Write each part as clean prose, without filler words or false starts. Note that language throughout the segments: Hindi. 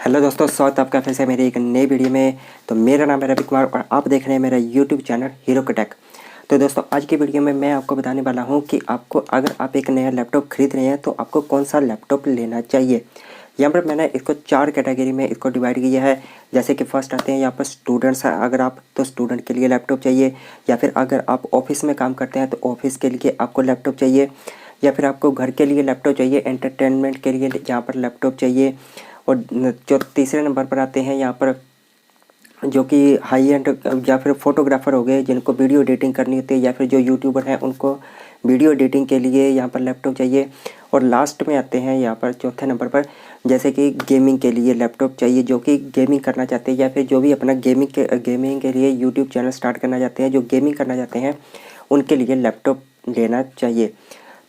हेलो दोस्तों, स्वागत है आपका फिर से मेरी एक नई वीडियो में। तो मेरा नाम है रवि कुमार और आप देख रहे हैं मेरा यूट्यूब चैनल हीरो का टेक। तो दोस्तों, आज की वीडियो में मैं आपको बताने वाला हूं कि आपको अगर आप एक नया लैपटॉप खरीद रहे हैं तो आपको कौन सा लैपटॉप लेना चाहिए। यहाँ पर मैंने इसको 4 कैटेगरी में इसको डिवाइड किया है। जैसे कि फर्स्ट आते हैं यहाँ पर स्टूडेंट्स हैं, अगर आप तो स्टूडेंट के लिए लैपटॉप चाहिए, या फिर अगर आप ऑफिस में काम करते हैं तो ऑफिस के लिए आपको लैपटॉप चाहिए, या फिर आपको घर के लिए लैपटॉप चाहिए, एंटरटेनमेंट के लिए यहाँ पर लैपटॉप चाहिए। और जो तीसरे नंबर पर आते हैं यहाँ पर जो कि हाई एंड या फिर फोटोग्राफर हो गए जिनको वीडियो एडिटिंग करनी होती है, या फिर जो यूट्यूबर हैं उनको वीडियो एडिटिंग के लिए यहाँ पर लैपटॉप चाहिए। और लास्ट में आते हैं यहाँ पर चौथे नंबर पर जैसे कि गेमिंग के लिए लैपटॉप चाहिए, जो कि गेमिंग करना चाहते हैं या फिर जो भी अपना गेमिंग के लिए यूट्यूब चैनल स्टार्ट करना चाहते हैं, जो गेमिंग करना चाहते हैं उनके लिए लैपटॉप लेना चाहिए।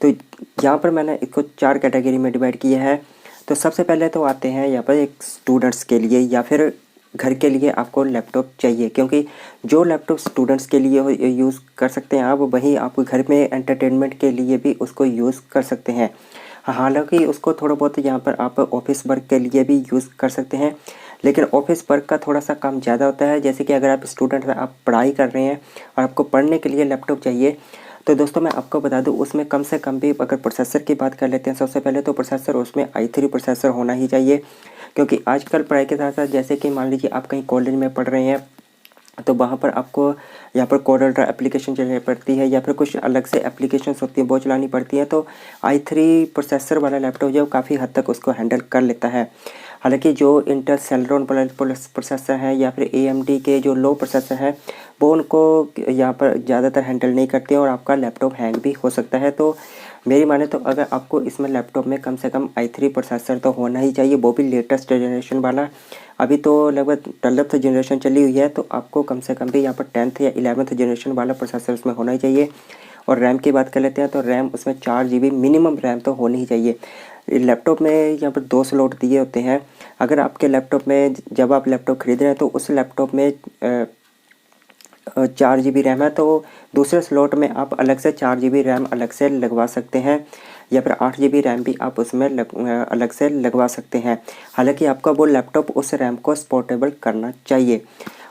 तो यहाँ पर मैंने इसको 4 कैटेगरी में डिवाइड किया है। तो सबसे पहले तो आते हैं यहाँ पर एक स्टूडेंट्स के लिए या फिर घर के लिए आपको लैपटॉप चाहिए, क्योंकि जो लैपटॉप स्टूडेंट्स के लिए यूज़ कर सकते हैं आप, वहीं आप घर में एंटरटेनमेंट के लिए भी उसको यूज़ कर सकते हैं। हालांकि उसको थोड़ा बहुत यहाँ पर आप ऑफिस वर्क के लिए भी यूज़ कर सकते हैं, लेकिन ऑफिस वर्क का थोड़ा सा काम ज़्यादा होता है। जैसे कि अगर आप स्टूडेंट हैं, आप पढ़ाई कर रहे हैं और आपको पढ़ने के लिए लैपटॉप चाहिए, तो दोस्तों मैं आपको बता दूं उसमें कम से कम भी अगर प्रोसेसर की बात कर लेते हैं, सबसे पहले तो प्रोसेसर उसमें i3 प्रोसेसर होना ही चाहिए। क्योंकि आजकल पढ़ाई के साथ साथ जैसे कि मान लीजिए आप कहीं कॉलेज में पढ़ रहे हैं तो वहाँ पर आपको यहाँ पर कोडल एप्लीकेशन चलानी पड़ती है, या फिर कुछ अलग से एप्लीकेशंस होती हैं वो चलानी पड़ती हैं। तो i3 प्रोसेसर वाला लैपटॉप जो काफ़ी हद तक उसको हैंडल कर लेता है। हालांकि जो इंटेल सेलेरॉन प्रोसेसर है या फिर AMD के जो लो प्रोसेसर है वो उनको यहाँ पर ज़्यादातर हैंडल नहीं करते हैं और आपका लैपटॉप हैंग भी हो सकता है। तो मेरी माने तो अगर आपको इसमें लैपटॉप में कम से कम i3 प्रोसेसर तो होना ही चाहिए, वो भी लेटेस्ट जनरेशन वाला। अभी तो लगभग 12th जनरेशन चली हुई है, तो आपको कम से कम भी यहाँ पर 10th या 11th जनरेशन वाला प्रोसेसर उसमें होना ही चाहिए। और रैम की बात कर लेते हैं तो रैम उसमें 4 GB मिनिमम रैम तो होनी ही चाहिए। लैपटॉप में यहाँ पर 2 स्लॉट दिए होते हैं। अगर आपके लैपटॉप में जब आप लैपटॉप खरीद रहे हैं तो उस लैपटॉप में 4 GB रैम है, तो दूसरे स्लॉट में आप अलग से 4 GB रैम अलग से लगवा सकते हैं, या फिर 8 GB रैम भी आप उसमें अलग से लगवा सकते हैं। हालांकि आपका वो लैपटॉप उस रैम को सपोर्टेबल करना चाहिए।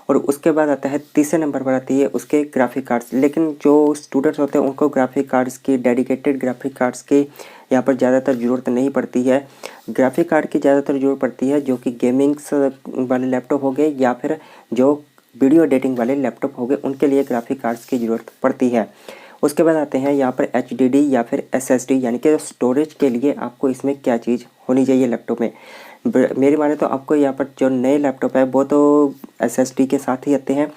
और उसके बाद आता है तीसरे नंबर पर आती है उसके ग्राफिक कार्ड्स। लेकिन जो स्टूडेंट्स होते हैं उनको ग्राफिक कार्ड्स की, डेडिकेटेड ग्राफिक कार्ड्स की यहाँ पर ज़्यादातर ज़रूरत नहीं पड़ती है। ग्राफिक कार्ड की ज़्यादातर ज़रूरत पड़ती है जो कि गेमिंग्स वाले लैपटॉप हो गए या फिर जो वीडियो एडिटिंग वाले लैपटॉप हो गए, उनके लिए ग्राफिक कार्ड्स की ज़रूरत पड़ती है। उसके बाद आते हैं यहाँ पर HDD या फिर SSD, यानी कि स्टोरेज के लिए आपको इसमें क्या चीज़ होनी चाहिए लैपटॉप में। मेरी माने तो आपको यहाँ पर जो नए लैपटॉप है वो तो SSD के साथ ही आते हैं।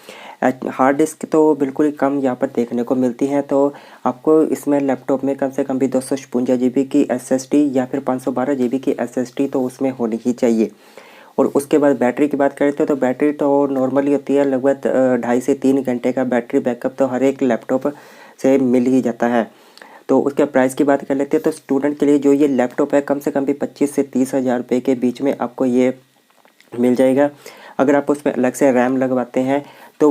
हार्ड डिस्क तो बिल्कुल ही कम यहाँ पर देखने को मिलती है, तो आपको इसमें लैपटॉप में कम से कम भी 256 GB की SSD या फिर 512 GB की SSD तो उसमें होनी ही चाहिए। और उसके बाद बैटरी की बात करते हैं तो बैटरी तो नॉर्मली होती है, लगभग 2.5 से 3 घंटे का बैटरी बैकअप तो हर एक लैपटॉप से मिल ही जाता है। तो उसके प्राइस की बात कर लेते हैं तो स्टूडेंट के लिए जो ये लैपटॉप है कम से कम भी 25 से 30 हज़ार रुपये के बीच में आपको ये मिल जाएगा। अगर आप उसमें अलग से रैम लगवाते हैं तो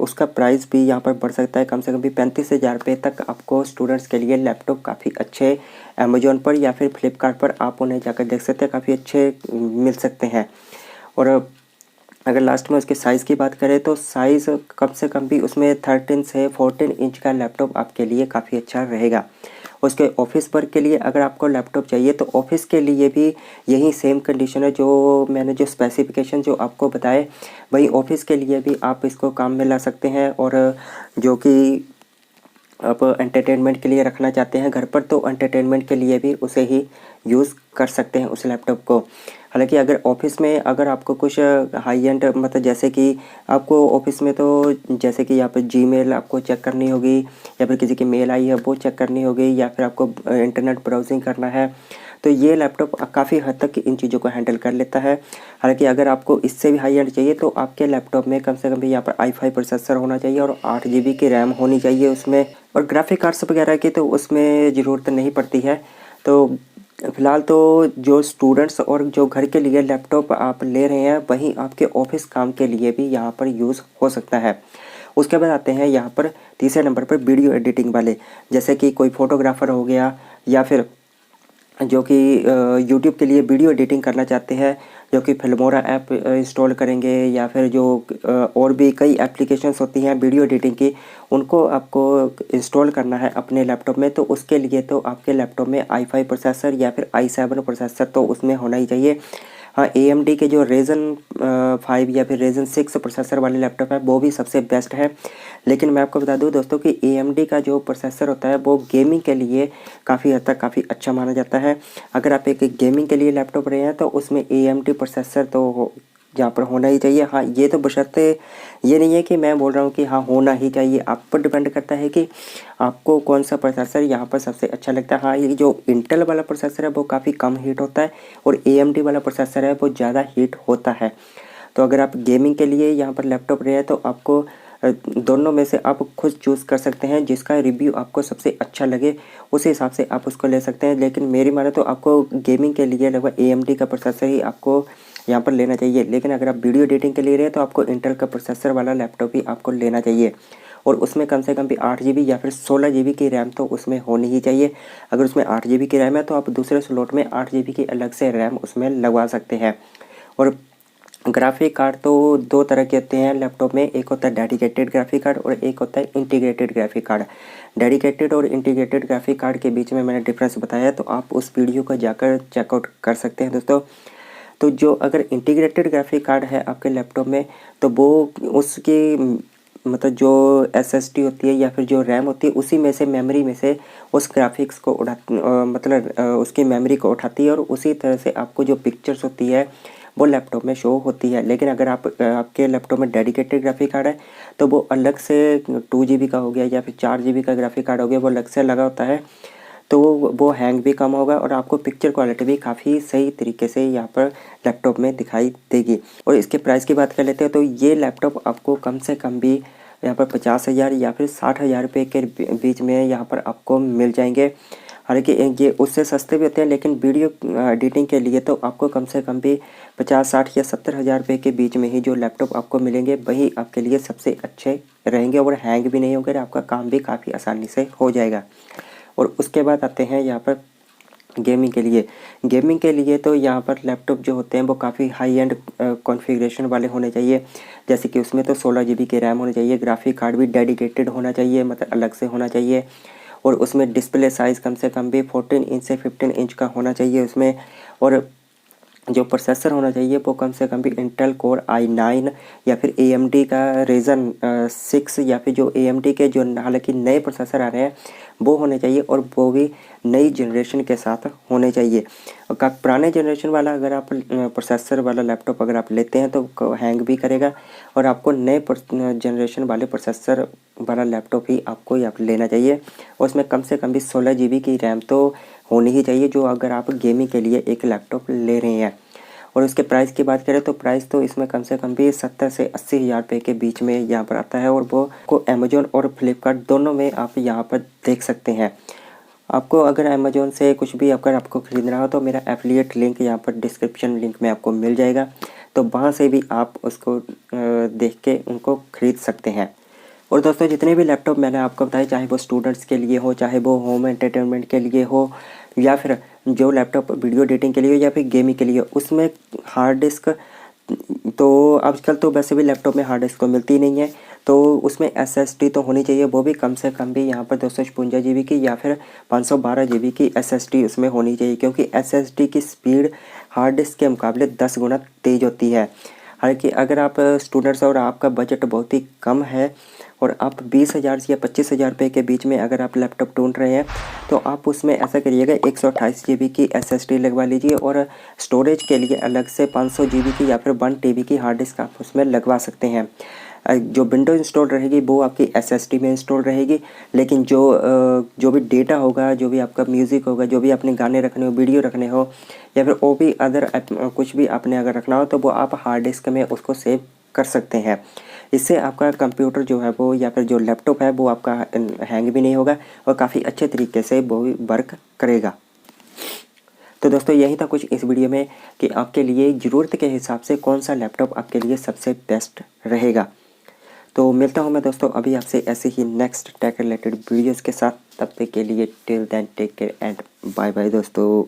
उसका प्राइस भी यहाँ पर बढ़ सकता है, कम से कम भी 35 हज़ार रुपये तक आपको स्टूडेंट्स के लिए लैपटॉप काफ़ी अच्छे अमेजोन पर या फिर फ्लिपकार्ट पर आप उन्हें जाकर देख सकते हैं, काफ़ी अच्छे मिल सकते हैं। और अगर लास्ट में उसके साइज़ की बात करें तो साइज़ कम से कम भी उसमें 13 से 14 इंच का लैपटॉप आपके लिए काफ़ी अच्छा रहेगा। उसके ऑफिस वर्क के लिए अगर आपको लैपटॉप चाहिए तो ऑफिस के लिए भी यही सेम कंडीशन है, जो मैंने जो स्पेसिफिकेशन जो आपको बताए वही ऑफिस के लिए भी आप इसको काम में ला सकते हैं। और जो कि आप एंटरटेनमेंट के लिए रखना चाहते हैं घर पर तो एंटरटेनमेंट के लिए भी उसे ही यूज़ कर सकते हैं उस लैपटॉप को। हालांकि अगर ऑफिस में अगर आपको कुछ हाई एंड मतलब जैसे कि आपको ऑफिस में तो जैसे कि यहाँ पर जीमेल आपको चेक करनी होगी, या फिर किसी की मेल आई है वो चेक करनी होगी, या फिर आपको इंटरनेट ब्राउजिंग करना है, तो ये लैपटॉप काफ़ी हद तक इन चीज़ों को हैंडल कर लेता है। हालांकि अगर आपको इससे भी हाई एंड चाहिए तो आपके लैपटॉप में कम से कम भी यहाँ पर i5 प्रोसेसर होना चाहिए और 8 GB की रैम होनी चाहिए उसमें। और ग्राफिक कार्ड्स वगैरह की तो उसमें ज़रूरत नहीं पड़ती है। तो फिलहाल तो जो स्टूडेंट्स और जो घर के लिए लैपटॉप आप ले रहे हैं वहीं आपके ऑफिस काम के लिए भी यहाँ पर यूज़ हो सकता है। उसके बाद आते हैं यहाँ पर तीसरे नंबर पर वीडियो एडिटिंग वाले, जैसे कि कोई फोटोग्राफर हो गया, या फिर जो कि यूट्यूब के लिए वीडियो एडिटिंग करना चाहते हैं, जो कि फिल्मोरा ऐप इंस्टॉल करेंगे या फिर जो और भी कई एप्लीकेशंस होती हैं वीडियो एडिटिंग की, उनको आपको इंस्टॉल करना है अपने लैपटॉप में। तो उसके लिए तो आपके लैपटॉप में i5 प्रोसेसर या फिर i7 प्रोसेसर तो उसमें होना ही चाहिए। हाँ, AMD के जो Ryzen 5 या फिर Ryzen 6 प्रोसेसर वाले लैपटॉप है वो भी सबसे बेस्ट है। लेकिन मैं आपको बता दूं दोस्तों कि AMD का जो प्रोसेसर होता है वो गेमिंग के लिए काफ़ी हद तक काफ़ी अच्छा माना जाता है। अगर आप एक गेमिंग के लिए लैपटॉप रहे हैं तो उसमें AMD प्रोसेसर तो यहाँ पर होना ही चाहिए। हाँ, ये तो बशर्ते ये नहीं है कि मैं बोल रहा हूँ कि हाँ होना ही चाहिए, आप पर डिपेंड करता है कि आपको कौन सा प्रोसेसर यहाँ पर सबसे अच्छा लगता है। हाँ, ये जो इंटेल वाला प्रोसेसर है वो काफ़ी कम हीट होता है और AMD वाला प्रोसेसर है वो ज़्यादा हीट होता है। तो अगर आप गेमिंग के लिए यहाँ पर लैपटॉप रहे हैं तो आपको दोनों में से आप खुद चूज़ कर सकते हैं, जिसका रिव्यू आपको सबसे अच्छा लगे उस हिसाब से आप उसको ले सकते हैं। लेकिन मेरी माने तो आपको गेमिंग के लिए लगभग AMD का प्रोसेसर ही आपको यहाँ पर लेना चाहिए। लेकिन अगर आप वीडियो एडिटिंग के लिए रहे तो आपको इंटेल का प्रोसेसर वाला लैपटॉप ही आपको लेना चाहिए और उसमें कम से कम भी 8 GB या फिर 16 GB की रैम तो उसमें होनी ही चाहिए। अगर उसमें 8 GB की रैम है तो आप दूसरे स्लॉट में 8 GB की अलग से रैम उसमें लगवा सकते हैं। और ग्राफिक कार्ड तो दो तरह के होते हैं लैपटॉप में, एक होता है डेडिकेटेड ग्राफिक कार्ड और एक होता है इंटीग्रेटेड ग्राफिक कार्ड। डेडिकेटेड और इंटीग्रेटेड ग्राफिक कार्ड के बीच में मैंने डिफरेंस बताया, तो आप उस वीडियो को जाकर चेकआउट कर सकते हैं दोस्तों। तो जो अगर इंटीग्रेटेड ग्राफिक कार्ड है आपके लैपटॉप में तो वो उसकी मतलब जो SSD होती है या फिर जो रैम होती है उसी में से मेमोरी में से उस ग्राफिक्स को उसकी मेमोरी को उठाती है और उसी तरह से आपको जो पिक्चर्स होती है वो लैपटॉप में शो होती है। लेकिन अगर आपके लैपटॉप में डेडिकेटेड ग्राफिक कार्ड है तो वो अलग से 2 GB का हो गया या फिर 4 GB का ग्राफिक कार्ड हो गया, वो अलग से लगा होता है, तो वो हैंग भी कम होगा और आपको पिक्चर क्वालिटी भी काफ़ी सही तरीके से यहाँ पर लैपटॉप में दिखाई देगी। और इसके प्राइस की बात कर लेते हैं तो ये लैपटॉप आपको कम से कम भी यहाँ पर 50,000 या फिर 60,000 रुपये के बीच में यहाँ पर आपको मिल जाएंगे। हालांकि ये उससे सस्ते भी होते हैं, लेकिन वीडियो एडिटिंग के लिए तो आपको कम से कम भी 50, 60 या 70,000 रुपये के बीच में ही जो लैपटॉप आपको मिलेंगे वही आपके लिए सबसे अच्छे रहेंगे और हैंग भी नहीं होंगे, आपका काम भी काफ़ी आसानी से हो जाएगा। और उसके बाद आते हैं यहाँ पर गेमिंग के लिए। गेमिंग के लिए तो यहाँ पर लैपटॉप जो होते हैं वो काफ़ी हाई एंड कॉन्फ़िगरेशन वाले होने चाहिए, जैसे कि उसमें तो 16 GB की रैम होनी चाहिए, ग्राफिक कार्ड भी डेडिकेटेड होना चाहिए, मतलब अलग से होना चाहिए, और उसमें डिस्प्ले साइज़ कम से कम भी 14 इंच से 15 इंच का होना चाहिए उसमें। और जो प्रोसेसर होना चाहिए वो कम से कम भी इंटेल कोर i9 या फिर AMD का Ryzen 6 या फिर जो AMD के जो हालांकि नए प्रोसेसर आ रहे हैं वो होने चाहिए और वो भी नई जनरेशन के साथ होने चाहिए। और पुराने जनरेशन वाला अगर आप प्रोसेसर वाला लैपटॉप अगर आप लेते हैं तो हैंग भी करेगा, और आपको नए जनरेशन वाले प्रोसेसर वाला लैपटॉप ही आपको लेना चाहिए और उसमें कम से कम भी 16 GB की रैम तो होनी ही चाहिए, जो अगर आप गेमिंग के लिए एक लैपटॉप ले रहे हैं। और उसके प्राइस की बात करें तो प्राइस तो इसमें कम से कम भी 70 से 80,000 रुपये के बीच में यहाँ पर आता है, और वो को अमेजोन और फ्लिपकार्ट दोनों में आप यहाँ पर देख सकते हैं। आपको अगर अमेजोन से कुछ भी अगर आपको ख़रीदना हो तो मेरा एफिलिएट लिंक यहाँ पर डिस्क्रिप्शन लिंक में आपको मिल जाएगा, तो वहाँ से भी आप उसको देख के उनको ख़रीद सकते हैं। और दोस्तों जितने भी लैपटॉप मैंने आपको बताए, चाहे वो स्टूडेंट्स के लिए हो, चाहे वो होम एंटरटेनमेंट के लिए हो, या फिर जो लैपटॉप वीडियो एडिटिंग के लिए हो या फिर गेमिंग के लिए, उसमें हार्ड डिस्क तो आजकल तो वैसे भी लैपटॉप में हार्ड डिस्क तो मिलती नहीं है, तो उसमें SSD तो होनी चाहिए, वो भी कम से कम भी यहाँ पर 256 GB की या फिर 512 GB की SSD उसमें होनी चाहिए, क्योंकि SSD की स्पीड हार्ड डिस्क के मुकाबले 10 गुना तेज़ होती है। हालांकि अगर आप स्टूडेंट्स और आपका बजट बहुत ही कम है और आप 20,000 या 25,000 रुपये के बीच में अगर आप लैपटॉप ढूंढ रहे हैं तो आप उसमें ऐसा करिएगा 128 GB की SSD लगवा लीजिए, और स्टोरेज के लिए अलग से 500 GB की या फिर 1 TB की हार्ड डिस्क आप उसमें लगवा सकते हैं। जो विंडो इंस्टॉल रहेगी वो आपकी SSD में इंस्टॉल रहेगी, लेकिन जो भी डेटा होगा, जो भी आपका म्यूज़िक होगा, जो भी अपने गाने रखने हो, वीडियो रखने हो, या फिर और भी अदर कुछ भी आपने अगर रखना हो तो वो आप हार्ड डिस्क में उसको सेव कर सकते हैं। इससे आपका कंप्यूटर जो है वो या फिर जो लैपटॉप है वो आपका हैंग भी नहीं होगा और काफ़ी अच्छे तरीके से वो भी वर्क करेगा। तो दोस्तों यही था कुछ इस वीडियो में कि आपके लिए ज़रूरत के हिसाब से कौन सा लैपटॉप आपके लिए सबसे बेस्ट रहेगा। तो मिलता हूँ मैं दोस्तों अभी आपसे ऐसे ही नेक्स्ट टेक रिलेटेड वीडियोज़ के साथ। तब तक के लिए till then take care and bye bye दोस्तों।